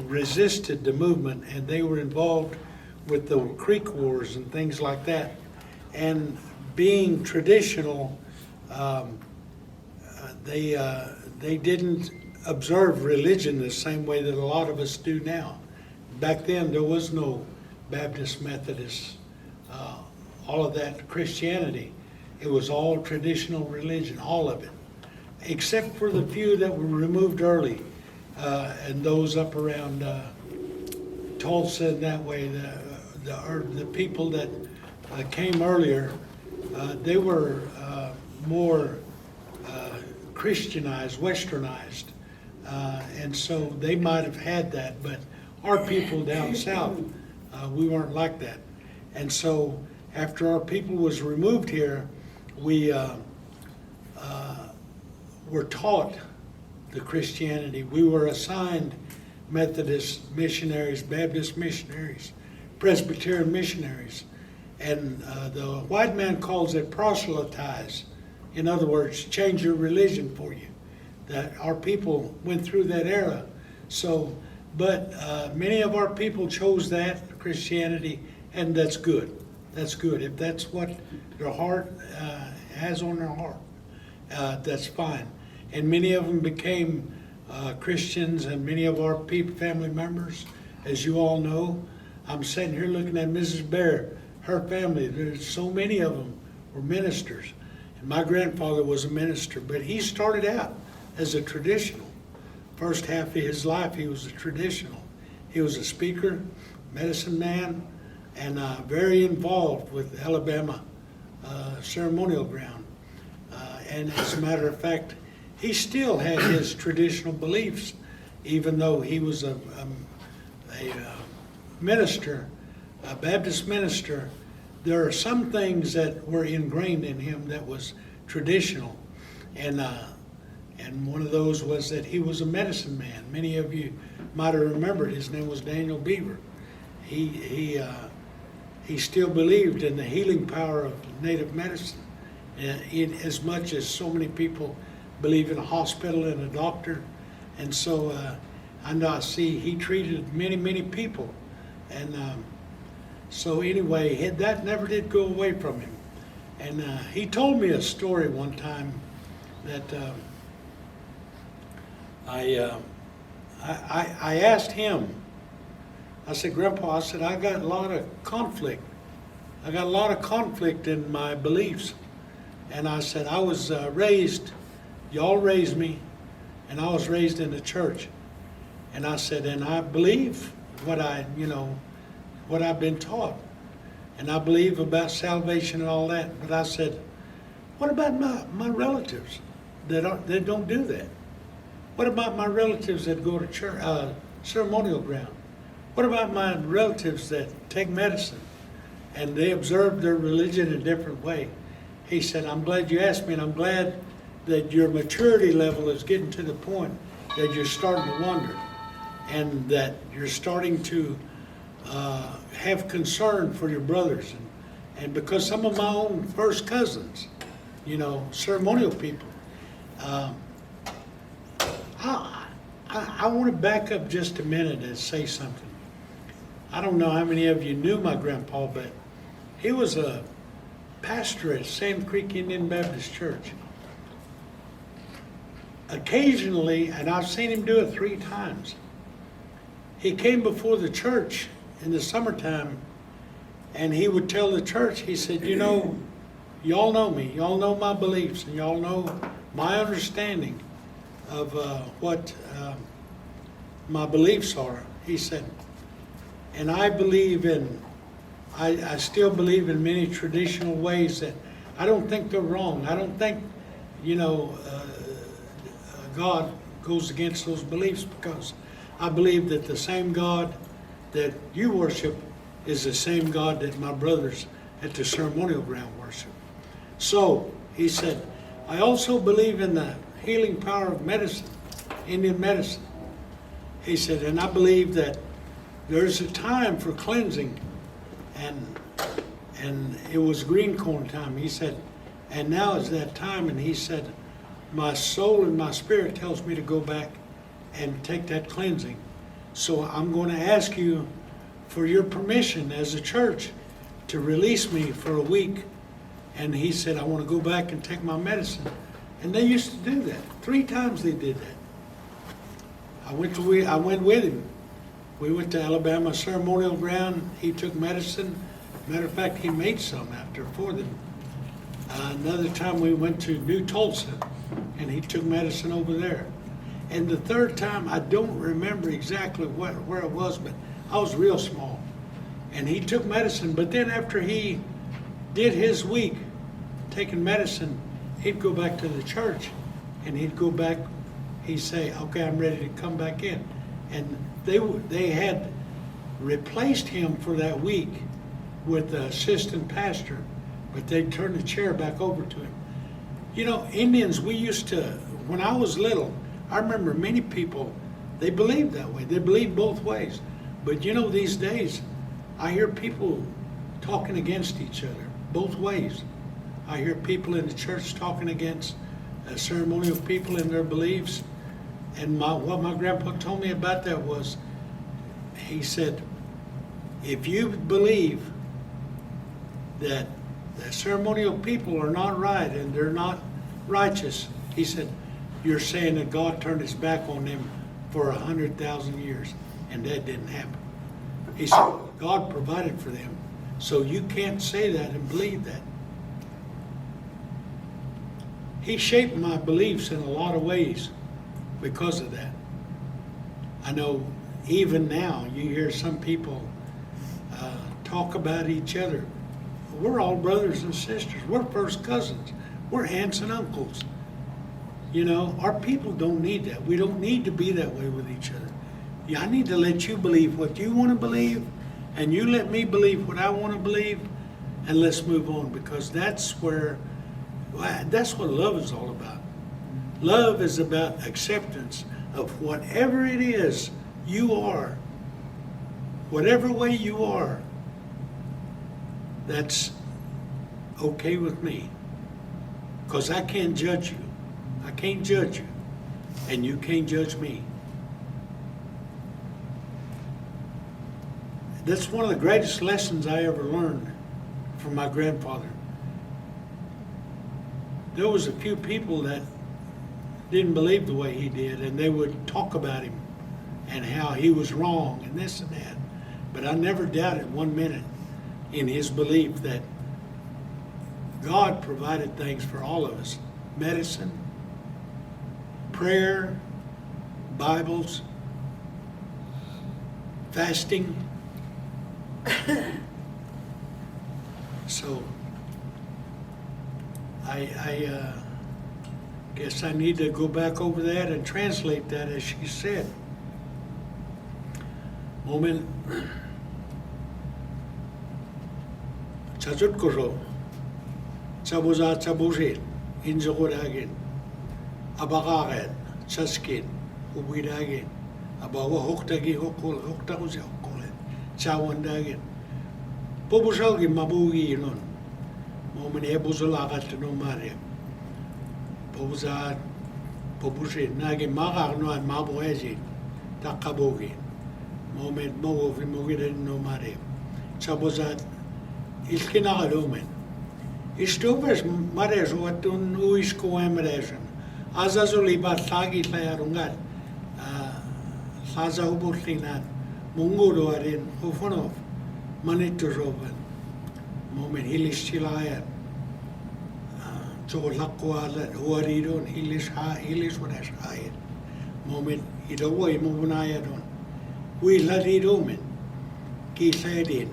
resisted the movement, and they were involved with the Creek Wars and things like that. And being traditional, they didn't observe religion the same way that a lot of us do now. Back then, there was no Baptist, Methodist, all of that Christianity. It was all traditional religion, all of it, except for the few that were removed early, and those up around Tulsa and that way. The people that came earlier, they were more Christianized, westernized, and so they might have had that, but our people down south, we weren't like that. And so after our people was removed here, we were taught the Christianity. We were assigned Methodist missionaries, Baptist missionaries, Presbyterian missionaries, and the white man calls it proselytize. In other words, change your religion for you. That our people went through that era. So, but many of our people chose that Christianity, and that's good. That's good. If that's what their heart has on their heart, that's fine. And many of them became Christians, and many of our family members, as you all know. I'm sitting here looking at Mrs. Bear, her family. There's so many of them were ministers. And my grandfather was a minister, but he started out as a traditional. First half of his life, he was a traditional. He was a speaker, medicine man, and very involved with Alabama ceremonial ground. And as a matter of fact, he still had his traditional beliefs, even though he was a minister, a Baptist minister. There are some things that were ingrained in him that was traditional, and one of those was that he was a medicine man. Many of you might have remembered his name was Daniel Beaver. He still believed in the healing power of native medicine, as much as so many people believe in a hospital and a doctor. And so I see he treated many people, and so anyway, that never did go away from him. And he told me a story one time that I asked him. I said, Grandpa, I said, I got a lot of conflict. I got a lot of conflict in my beliefs. And I said, I was raised, y'all raised me, and I was raised in the church. And I said, and I believe what I've been taught. And I believe about salvation and all that. But I said, what about my relatives that don't do that? What about my relatives that go to church, ceremonial ground? What about my relatives that take medicine and they observe their religion in a different way? He said, I'm glad you asked me, and I'm glad that your maturity level is getting to the point that you're starting to wonder, and that you're starting to have concern for your brothers. And because some of my own first cousins, ceremonial people, I want to back up just a minute and say something. I don't know how many of you knew my grandpa, but he was a pastor at Sand Creek Indian Baptist Church. Occasionally, and I've seen him do it 3 times, he came before the church in the summertime, and he would tell the church, he said, y'all know me, y'all know my beliefs, and y'all know my understanding of what my beliefs are. He said, and I still believe in many traditional ways that I don't think they're wrong. I don't think, God goes against those beliefs, because I believe that the same God that you worship is the same God that my brothers at the ceremonial ground worship. So, he said, I also believe in the healing power of medicine, Indian medicine. He said, and I believe that there's a time for cleansing, and it was green corn time. He said, and now is that time. And he said, my soul and my spirit tells me to go back and take that cleansing. So I'm going to ask you for your permission as a church to release me for a week. And he said, I want to go back and take my medicine. And they used to do that. 3 times they did that. I went with him. We went to Alabama Ceremonial Ground. He took medicine. Matter of fact, he made some for them. Another time we went to New Tulsa, and he took medicine over there. And the 3rd time, I don't remember exactly where it was, but I was real small. And he took medicine, but then after he did his week taking medicine, he'd go back to the church, and he'd go back, he'd say, okay, I'm ready to come back in. And they had replaced him for that week with the assistant pastor, but they'd turn the chair back over to him. You know, Indians, we used to, when I was little, I remember many people, they believed that way. They believed both ways. But you know, these days, I hear people talking against each other, both ways. I hear people in the church talking against ceremonial people and their beliefs. And what my grandpa told me about that was, he said, if you believe that the ceremonial people are not right and they're not righteous, he said, you're saying that God turned his back on them for 100,000 years, and that didn't happen. He said, God provided for them, so you can't say that and believe that. He shaped my beliefs in a lot of ways because of that. I know even now you hear some people talk about each other. We're all brothers and sisters. We're first cousins. We're aunts and uncles. You know, our people don't need that. We don't need to be that way with each other. Yeah, I need to let you believe what you want to believe, and you let me believe what I want to believe, and let's move on, because that's what love is all about. Love is about acceptance of whatever it is you are, whatever way you are, that's okay with me, because I can't judge you. I can't judge you, and you can't judge me. That's one of the greatest lessons I ever learned from my grandfather. There was a few people that didn't believe the way he did, and they would talk about him and how he was wrong and this and that. But I never doubted 1 minute in his belief that God provided things for all of us. Medicine, prayer, Bibles, fasting. So I guess I need to go back over that and translate that as she said. Moment. Chajut koro. Chabuza chabuzit. Injogoragin. Abagagan. Chaskin. Ubidagin. Abawa hoktagi hokol. Hoktaguzi hokolet. Chawandagin. Pobushalgi mabugi nun. Moment ebuzulagat no mariam. Pobuzat. Pobusit. Nagi magag no an mabuezit. Takabugi. Moment mo vimugiden no mariam. Chabuzat. Ilkinagalumen. Istubes mares watun uisko emresen. Azazuli batlagi tlayarungat. Saza hubutlinan. Munguro arin hufonov. Maniturovan. Moment hilischilayan. Cholakwalat huaridon hilis wadas hayat. Moment idaway mubunayadon. We ladidomen. Kisadin.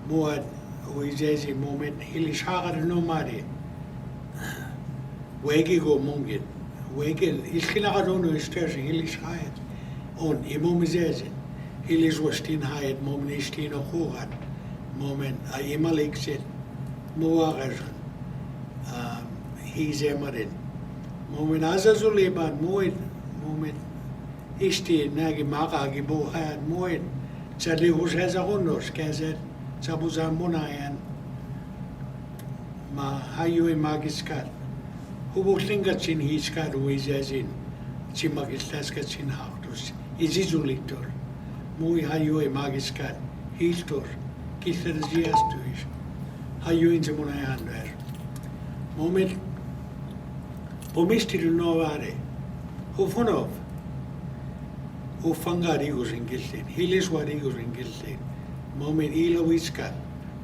Muad uizezi moment hilis hagar no mari. Wegi go mungit. Wegi ilkinagadono isters hilis hayat. On imomizezi. Hilis wastin hayat moment istin ohugat. Moment imalik sit. Muagajan. He's emarin. Moment azazuliban muid. Moment isti nagi maka gibo hayat muid. Sadli husazagonos kazet. Sabuza munayan ma hayu magiskat hubuklingat sin hiskat uizazin si magistas kat sin haktus izizulitor, mui hayue magiskat, hiltor, kilterziastuis, hayuin se munayanver. Moment, pomistil novare, hufonov, hufangarigos in giltin, hiliswarigos in giltin, moment ilowiskat,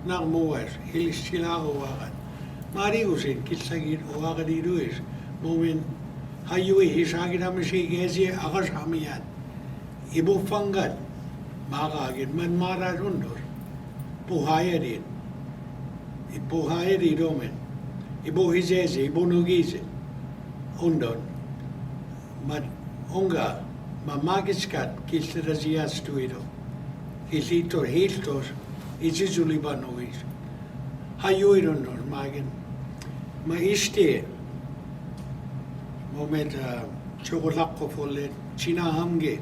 nach moas, hilis silago wagan, marigos in kilsagir wagadiruis, moment hayue hisagiramashi gezi agas hamiyan, ibu fangat, magagin man mararundur, puhayarin, ipuhayaridomen, ibu hizeze, ibu nugize, undon, mad onga, magiskat kilterazias tuido, hilitor, hiltor, izizulibanois, hayuirundur, magin, ma iste, moment chocolate folle, china hamge,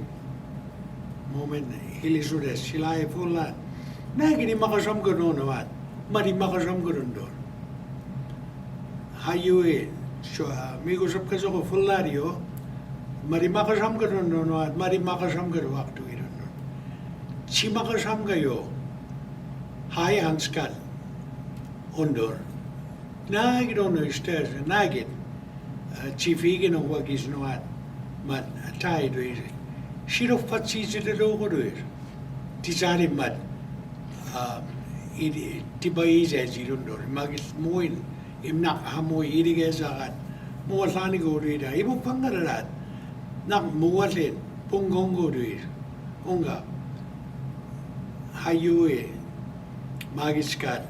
moment hilisudes, silai folla, nagini makasam garonavat, mari makasam garundor. Hayue, migo sab kaso follario, mari makasam garonavat, mari makasam garwaktu irundor. Chi makasam gayo, hai hanskal, undor. Nagidono istes, nagit. Chifigen of what is not, but a tide is. She don't fat sees it over it. Tisari mud. Tibais as you don't know. Magis moin, im nak hamo eating as a hat. More lani go to it. Even pangarat. Nak muatin, pungongo to it. Unga. Hayue, magiskat.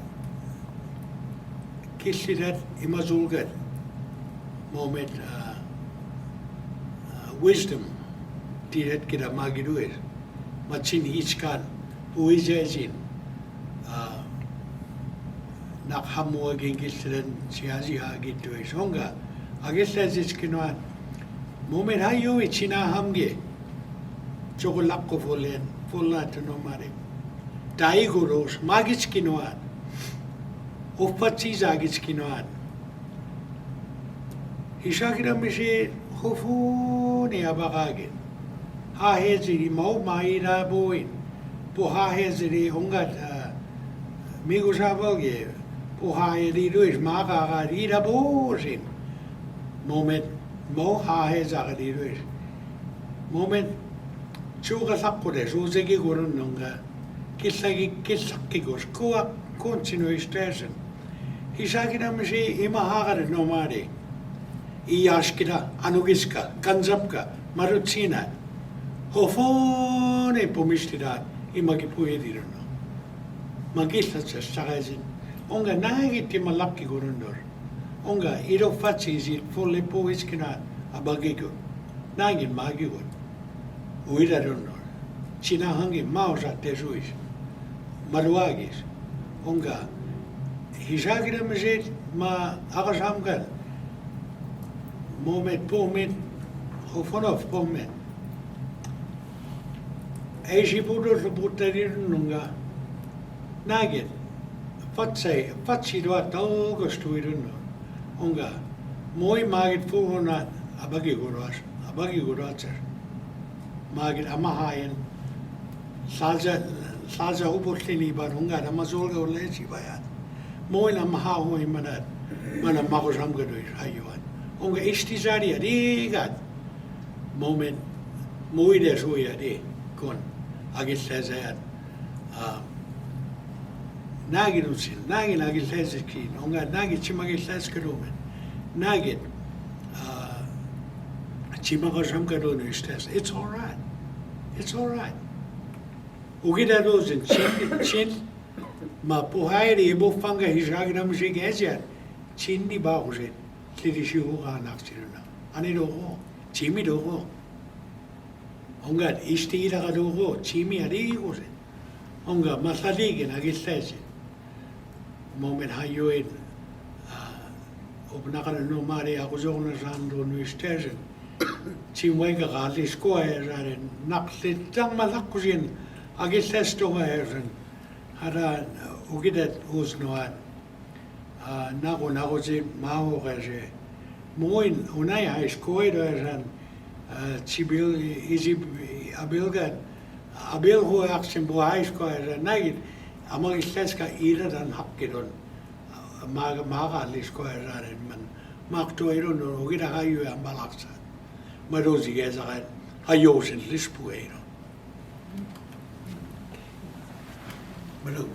Kiss it at imazulgat. Moment wisdom tiret kita magiduir machin hichkan puizezin nak hamu agingiltren siazi hagiduir songa agiltezis kinwan moment hayo china hamge chokolakko folen folat no mare daigoros magich kinwan ofpachi zagich kinwan Hisagiramishi hofuni abagagin. Ha heziri mau maira boin. Po ha heziri ongat migusabogye. Po ha heziri ruis magaga rira bosin. Moment mo ha hezagari ruis. Moment chuga sakure suzegi gurununga. Kisaki gos kuwa continue station. Hisagiramishi imahagar nomade. Iyaskira, anugiska, kanzapka, marutsina. Hofone pomistida, imagipuediruno. Magislats sagazin. Onga nagiti malaki gurundor. Onga iro fatsi folle poiskina abagigo. Nagin magigo. Uidarunor. China hangi mausa tesuis. Maruagis. Onga hisagira mezet ma agasamgal. Moment, hofonof, moment. Eisi pudos puttarirunga. Nagin, fatsi doa taugostuirunno. Onga, moi magit puhunat abagiguras. Magit amahayan. Salza uputlini bar unga amazolga ulesi bayat. Moi amahaho imanat. Mana magosam gadois hayuan. Onga istizari rigat moment moide suya de kon agiltezayat nagin usil nagin agiltezkin onga nagin chimagiltez kerumen nagin chimagasham kadon istes it's all right ugida dozin chin ma puhairi ebo fanga hisagram shigezia chindi bahuset Tirishuha Naxiruna. Anidoho, Chimi doho. Onga istira doho, Chimi arigos. Onga Masaligin agistesi. Moment hayuin Obnakana no Maria Gozona Sando no station. Chimwega Gali Square and Naxit Malakuzin agistesto and Hada Ugidet Usnoat. Nago nagozi mao gaje moin unai high school and Chibil easy abilgan abil ho action buhay ko nagit among islas ka ira dan hakidon makalis ko rin man makto iron no gira kayo ang balaksa madozi geza kan hayosin lispuero Malo